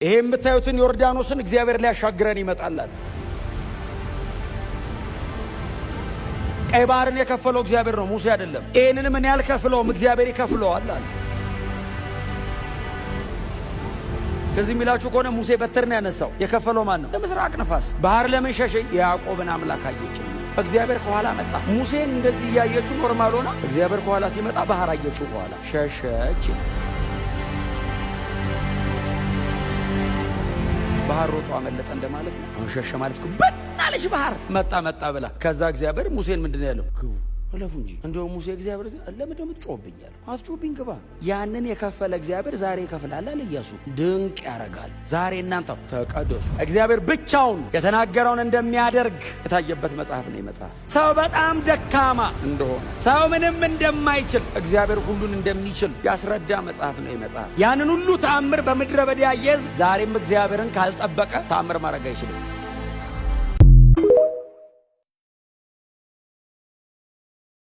ይሄ የምታዩትን ዮርዳኖስን እግዚአብሔር ሊያሻግረን ይመጣል። ቀይ ባህርን የከፈለው እግዚአብሔር ነው፣ ሙሴ አይደለም። ይሄንን ምን ያልከፍለውም እግዚአብሔር ይከፍለዋል አለ። ከዚህ የሚላችሁ ከሆነ ሙሴ በትር ነው ያነሳው። የከፈለው ማን ነው? ለምስራቅ ነፋስ። ባህር ለምን ሸሸኝ? የያዕቆብን አምላክ አየችው። እግዚአብሔር ከኋላ መጣ። ሙሴን እንደዚህ እያየችው ኖርማል ሆና፣ እግዚአብሔር ከኋላ ሲመጣ ባህር አየችው፣ ከኋላ ሸሸች። ባህር ሮጦ አመለጠ እንደማለት ነው። አሁን ሸሸ ማለት እኮ በናለሽ ባህር መጣ ብላ። ከዛ እግዚአብሔር ሙሴን ምንድን ያለው? ግቡ እለፉ እንጂ። እንደው ሙሴ እግዚአብሔር ለምን ትጮህብኛለህ? አትጮህብኝ፣ ግባ። ያንን የከፈለ እግዚአብሔር ዛሬ ይከፍላል አለ ኢያሱ። ድንቅ ያረጋል። ዛሬ እናንተ ተቀደሱ። እግዚአብሔር ብቻውን የተናገረውን እንደሚያደርግ የታየበት መጽሐፍ ነው። መጽሐፍ ሰው በጣም ደካማ እንደሆነ፣ ሰው ምንም እንደማይችል፣ እግዚአብሔር ሁሉን እንደሚችል ያስረዳ መጽሐፍ ነው። መጽሐፍ ያንን ሁሉ ተአምር በምድረ በዳ ያየ ሕዝብ ዛሬም እግዚአብሔርን ካልጠበቀ ተአምር ማድረግ አይችልም።